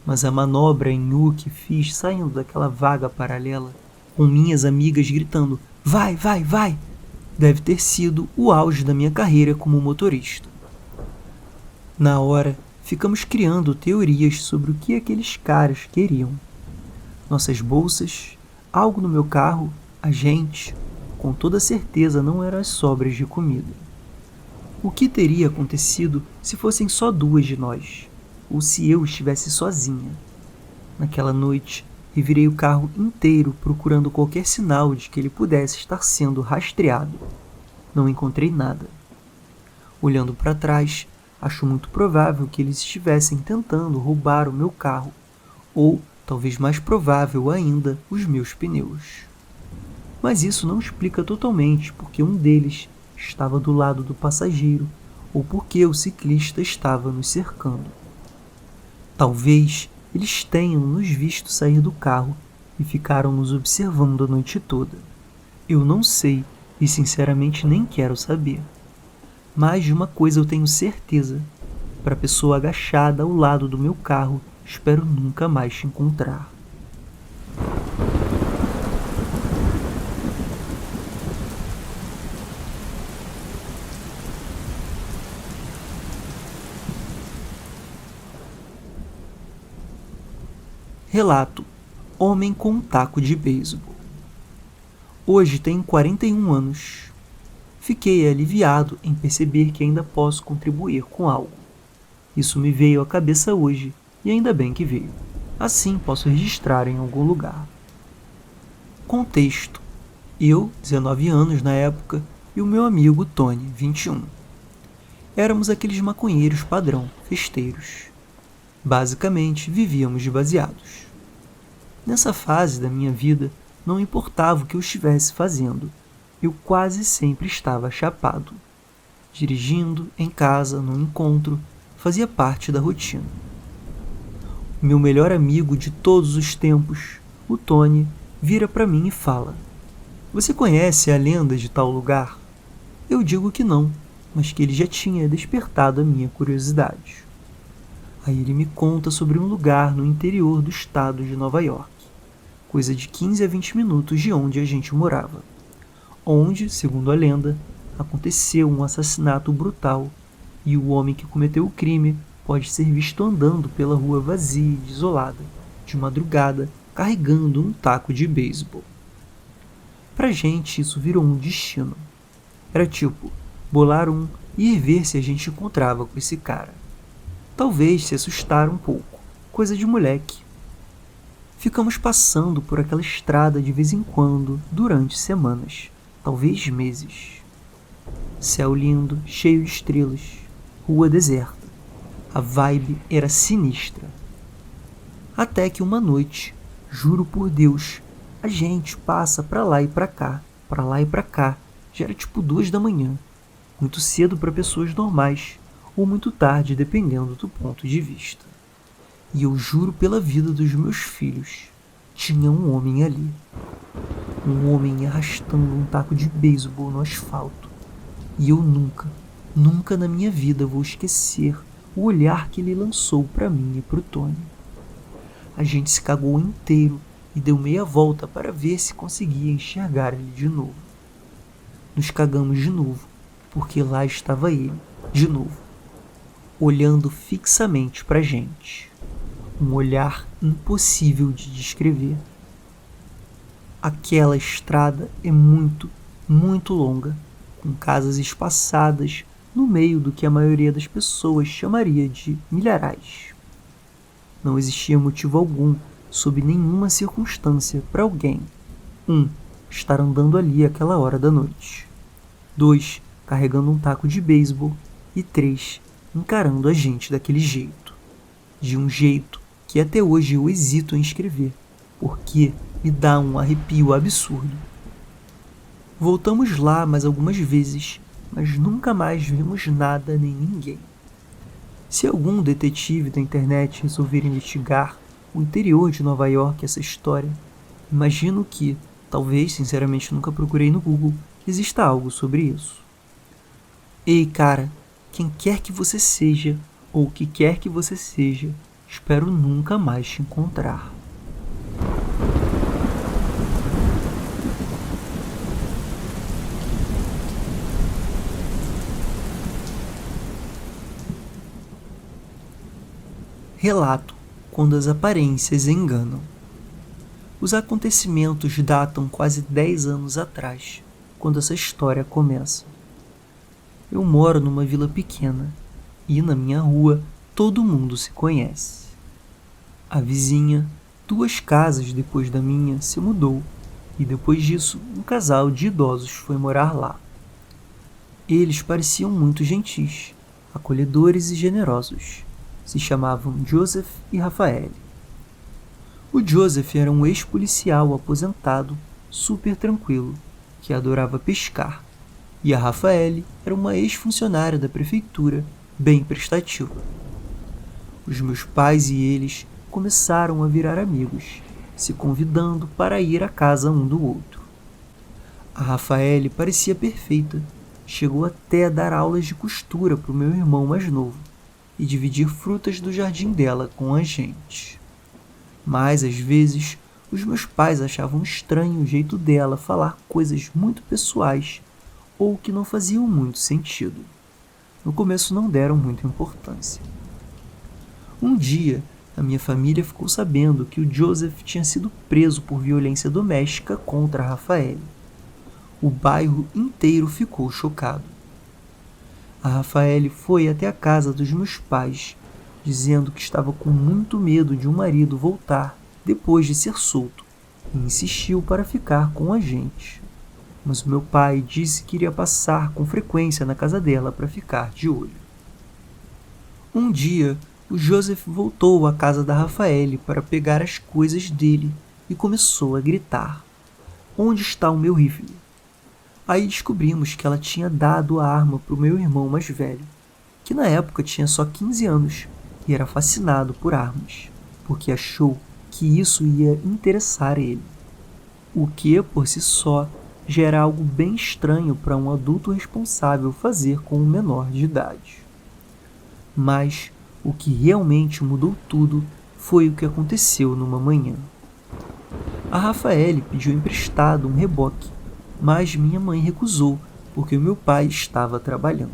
mas a manobra em U que fiz saindo daquela vaga paralela com minhas amigas gritando vai, vai, vai, deve ter sido o auge da minha carreira como motorista. Na hora, ficamos criando teorias sobre o que aqueles caras queriam. Nossas bolsas, algo no meu carro, a gente, com toda certeza não eram as sobras de comida. O que teria acontecido se fossem só duas de nós, ou se eu estivesse sozinha? Naquela noite, revirei o carro inteiro procurando qualquer sinal de que ele pudesse estar sendo rastreado. Não encontrei nada. Olhando para trás, acho muito provável que eles estivessem tentando roubar o meu carro, ou, talvez mais provável ainda, os meus pneus. Mas isso não explica totalmente porque um deles estava do lado do passageiro ou porque o ciclista estava nos cercando. Talvez eles tenham nos visto sair do carro e ficaram nos observando a noite toda. Eu não sei e sinceramente nem quero saber. Mas de uma coisa eu tenho certeza: para a pessoa agachada ao lado do meu carro, espero nunca mais te encontrar. Relato: Homem com um taco de beisebol. Hoje tenho 41 anos. Fiquei aliviado em perceber que ainda posso contribuir com algo. Isso me veio à cabeça hoje, e ainda bem que veio. Assim posso registrar em algum lugar. Contexto: eu, 19 anos na época, e o meu amigo Tony, 21. Éramos aqueles maconheiros padrão, festeiros. Basicamente, vivíamos de baseados. Nessa fase da minha vida, não importava o que eu estivesse fazendo, eu quase sempre estava chapado. Dirigindo, em casa, num encontro, fazia parte da rotina. Meu melhor amigo de todos os tempos, o Tony, vira para mim e fala: "Você conhece a lenda de tal lugar?" Eu digo que não, mas que ele já tinha despertado a minha curiosidade. Aí ele me conta sobre um lugar no interior do estado de Nova York, coisa de 15 a 20 minutos de onde a gente morava, onde, segundo a lenda, aconteceu um assassinato brutal e o homem que cometeu o crime pode ser visto andando pela rua vazia e desolada, de madrugada, carregando um taco de beisebol. Pra gente isso virou um destino. Era tipo, bolar um e ir ver se a gente encontrava com esse cara. Talvez se assustar um pouco, coisa de moleque. Ficamos passando por aquela estrada de vez em quando, durante semanas, talvez meses. Céu lindo, cheio de estrelas, rua deserta. A vibe era sinistra. Até que uma noite, juro por Deus, a gente passa pra lá e pra cá, pra lá e pra cá. Já era tipo 2 da manhã, muito cedo para pessoas normais, ou muito tarde, dependendo do ponto de vista. E eu juro pela vida dos meus filhos, tinha um homem ali. Um homem arrastando um taco de beisebol no asfalto. E eu nunca na minha vida vou esquecer o olhar que ele lançou para mim e pro Tony. A gente se cagou inteiro e deu meia volta para ver se conseguia enxergar ele de novo. Nos cagamos de novo, porque lá estava ele, de novo, olhando fixamente pra gente. Um olhar impossível de descrever. Aquela estrada é muito, muito longa, com casas espaçadas no meio do que a maioria das pessoas chamaria de milharais. Não existia motivo algum, sob nenhuma circunstância, para alguém: 1. Estar andando ali àquela hora da noite. 2. Carregando um taco de beisebol. E 3. Encarando a gente daquele jeito. De um jeito que até hoje eu hesito em escrever, porque me dá um arrepio absurdo. Voltamos lá mais algumas vezes, mas nunca mais vimos nada nem ninguém. Se algum detetive da internet resolver investigar o interior de Nova York essa história, imagino que, talvez sinceramente nunca procurei no Google, exista algo sobre isso. Ei, cara, quem quer que você seja, ou o que quer que você seja, espero nunca mais te encontrar. Relato quando as aparências enganam. Os acontecimentos datam quase 10 anos atrás, quando essa história começa. Eu moro numa vila pequena e na minha rua todo mundo se conhece. A vizinha, 2 casas depois da minha, se mudou e depois disso um casal de idosos foi morar lá. Eles pareciam muito gentis, acolhedores e generosos. Se chamavam Joseph e Rafael. O Joseph era um ex-policial aposentado, super tranquilo, que adorava pescar, e a Rafael era uma ex-funcionária da prefeitura, bem prestativa. Os meus pais e eles começaram a virar amigos, se convidando para ir à casa um do outro. A Rafael parecia perfeita, chegou até a dar aulas de costura para o meu irmão mais novo e dividir frutas do jardim dela com a gente. Mas, às vezes, os meus pais achavam estranho o jeito dela falar coisas muito pessoais ou que não faziam muito sentido. No começo não deram muita importância. Um dia, a minha família ficou sabendo que o Joseph tinha sido preso por violência doméstica contra a Rafael. O bairro inteiro ficou chocado. A Rafael foi até a casa dos meus pais, dizendo que estava com muito medo de um marido voltar depois de ser solto, e insistiu para ficar com a gente. Mas o meu pai disse que iria passar com frequência na casa dela para ficar de olho. Um dia, o Joseph voltou à casa da Rafael para pegar as coisas dele e começou a gritar: "Onde está o meu rifle?" Aí descobrimos que ela tinha dado a arma para o meu irmão mais velho, que na época tinha só 15 anos e era fascinado por armas, porque achou que isso ia interessar ele. O que, por si só, já era algo bem estranho para um adulto responsável fazer com um menor de idade. Mas o que realmente mudou tudo foi o que aconteceu numa manhã. A Rafael pediu emprestado um reboque, mas minha mãe recusou porque o meu pai estava trabalhando.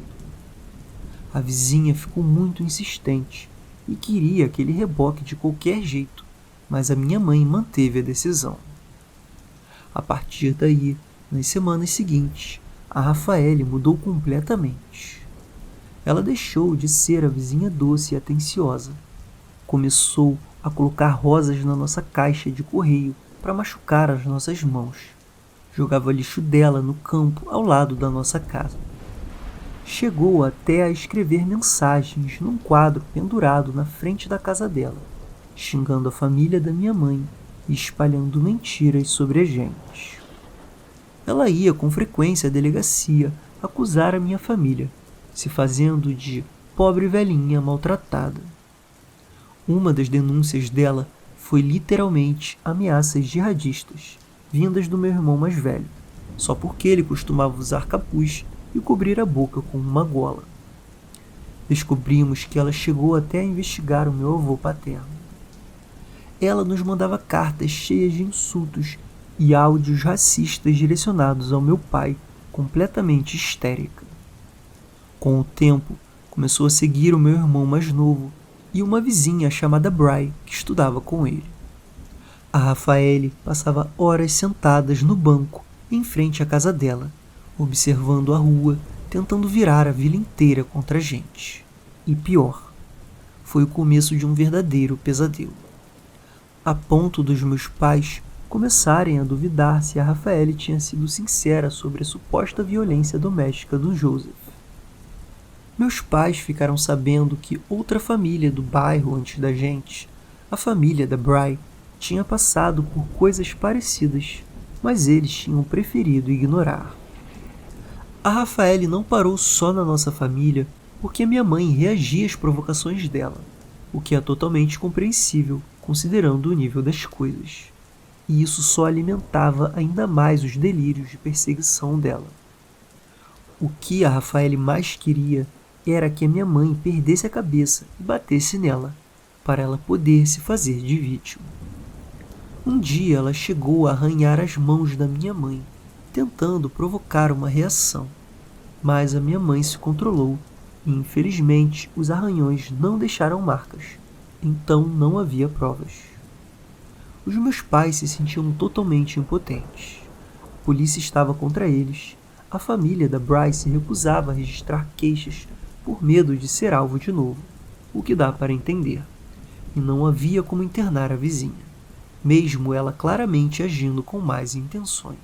A vizinha ficou muito insistente e queria aquele reboque de qualquer jeito, mas a minha mãe manteve a decisão. A partir daí, nas semanas seguintes, a Rafael mudou completamente. Ela deixou de ser a vizinha doce e atenciosa. Começou a colocar rosas na nossa caixa de correio para machucar as nossas mãos. Jogava lixo dela no campo ao lado da nossa casa. Chegou até a escrever mensagens num quadro pendurado na frente da casa dela, xingando a família da minha mãe e espalhando mentiras sobre a gente. Ela ia com frequência à delegacia acusar a minha família, se fazendo de pobre velhinha maltratada. Uma das denúncias dela foi literalmente ameaças jihadistas, vindas do meu irmão mais velho, só porque ele costumava usar capuz e cobrir a boca com uma gola. Descobrimos que ela chegou até a investigar o meu avô paterno. Ela nos mandava cartas cheias de insultos e áudios racistas direcionados ao meu pai, completamente histérica. Com o tempo, começou a seguir o meu irmão mais novo e uma vizinha chamada Bry, que estudava com ele. A Rafael passava horas sentadas no banco em frente à casa dela, observando a rua, tentando virar a vila inteira contra a gente. E pior, foi o começo de um verdadeiro pesadelo. A ponto dos meus pais começarem a duvidar se a Rafael tinha sido sincera sobre a suposta violência doméstica do Joseph. Meus pais ficaram sabendo que outra família do bairro antes da gente, a família da Bry, tinha passado por coisas parecidas, mas eles tinham preferido ignorar. A Rafael não parou só na nossa família porque minha mãe reagia às provocações dela, o que é totalmente compreensível considerando o nível das coisas. E isso só alimentava ainda mais os delírios de perseguição dela. O que a Rafael mais queria era que a minha mãe perdesse a cabeça e batesse nela, para ela poder se fazer de vítima. Um dia ela chegou a arranhar as mãos da minha mãe, tentando provocar uma reação, mas a minha mãe se controlou e, infelizmente, os arranhões não deixaram marcas, então não havia provas. Os meus pais se sentiam totalmente impotentes. A polícia estava contra eles. A família da Bryce recusava registrar queixas por medo de ser alvo de novo, o que dá para entender. E não havia como internar a vizinha, mesmo ela claramente agindo com más intenções.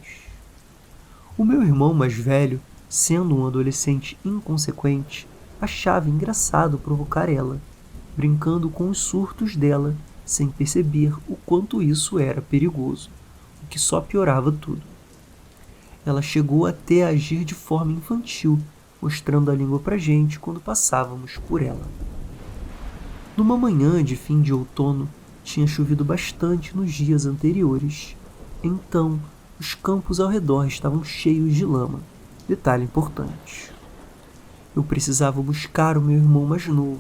O meu irmão mais velho, sendo um adolescente inconsequente, achava engraçado provocar ela, brincando com os surtos dela, sem perceber o quanto isso era perigoso, o que só piorava tudo. Ela chegou até a agir de forma infantil, mostrando a língua pra gente quando passávamos por ela. Numa manhã de fim de outono, tinha chovido bastante nos dias anteriores. Então, os campos ao redor estavam cheios de lama. Detalhe importante. Eu precisava buscar o meu irmão mais novo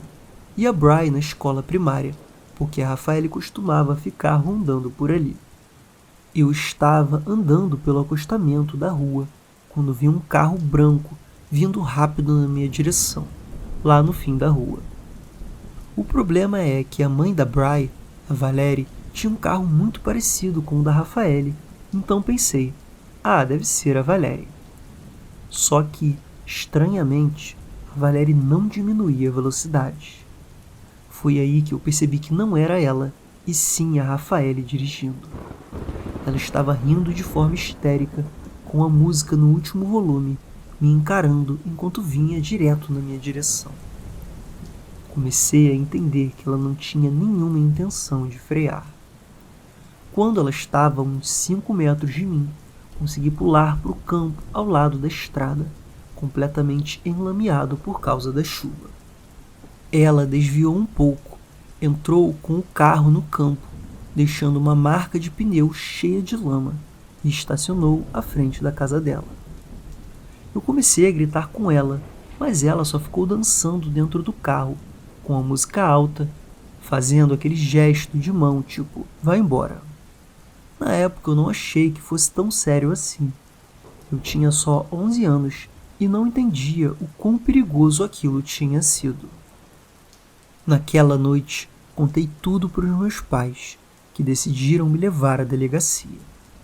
e a Bry na escola primária, porque a Rafaele costumava ficar rondando por ali. Eu estava andando pelo acostamento da rua, quando vi um carro branco vindo rápido na minha direção, lá no fim da rua. O problema é que a mãe da Bry, a Valerie, tinha um carro muito parecido com o da Rafaele, então pensei, deve ser a Valerie. Só que, estranhamente, a Valerie não diminuía a velocidade. Foi aí que eu percebi que não era ela, e sim a Rafaele dirigindo. Ela estava rindo de forma histérica, com a música no último volume, me encarando enquanto vinha direto na minha direção. Comecei a entender que ela não tinha nenhuma intenção de frear. Quando ela estava a uns 5 metros de mim, consegui pular para o campo ao lado da estrada, completamente enlameado por causa da chuva. Ela desviou um pouco, entrou com o carro no campo, deixando uma marca de pneu cheia de lama, e estacionou à frente da casa dela. Eu comecei a gritar com ela, mas ela só ficou dançando dentro do carro, com a música alta, fazendo aquele gesto de mão tipo, vai embora. Na época eu não achei que fosse tão sério assim. Eu tinha só 11 anos e não entendia o quão perigoso aquilo tinha sido. Naquela noite, contei tudo para os meus pais, que decidiram me levar à delegacia,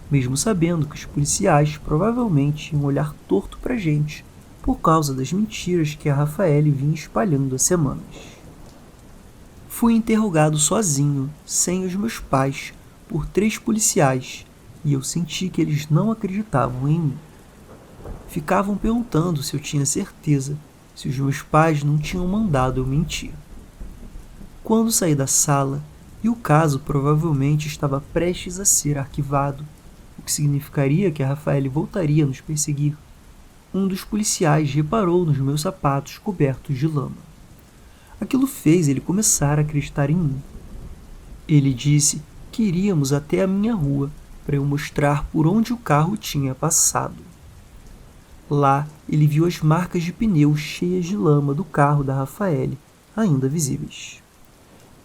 mesmo sabendo que os policiais provavelmente iam olhar torto pra gente por causa das mentiras que a Rafaele vinha espalhando há semanas. Fui interrogado sozinho, sem os meus pais, por 3 policiais, e eu senti que eles não acreditavam em mim. Ficavam perguntando se eu tinha certeza, se os meus pais não tinham mandado eu mentir. Quando saí da sala, e o caso provavelmente estava prestes a ser arquivado, o que significaria que a Rafaele voltaria a nos perseguir, um dos policiais reparou nos meus sapatos cobertos de lama. Aquilo fez ele começar a acreditar em mim. Ele disse que iríamos até a minha rua para eu mostrar por onde o carro tinha passado. Lá, ele viu as marcas de pneus cheias de lama do carro da Rafaele, ainda visíveis.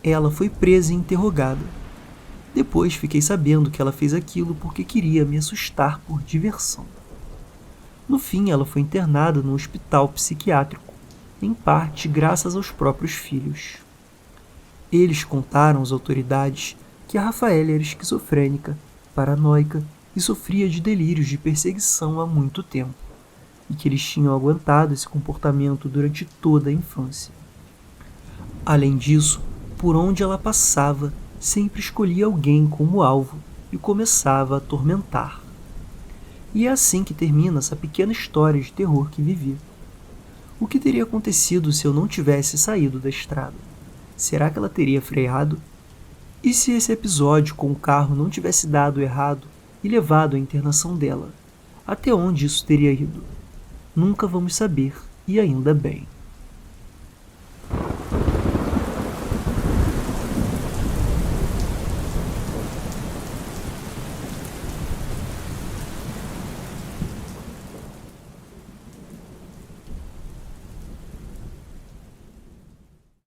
Ela foi presa e interrogada. Depois fiquei sabendo que ela fez aquilo porque queria me assustar por diversão. No fim, ela foi internada num hospital psiquiátrico, em parte graças aos próprios filhos. Eles contaram às autoridades que a Rafaele era esquizofrênica, paranoica e sofria de delírios de perseguição há muito tempo, e que eles tinham aguentado esse comportamento durante toda a infância. Além disso, por onde ela passava, sempre escolhia alguém como alvo e começava a atormentar. E é assim que termina essa pequena história de terror que vivi. O que teria acontecido se eu não tivesse saído da estrada? Será que ela teria freado? E se esse episódio com o carro não tivesse dado errado e levado à internação dela? Até onde isso teria ido? Nunca vamos saber, e ainda bem.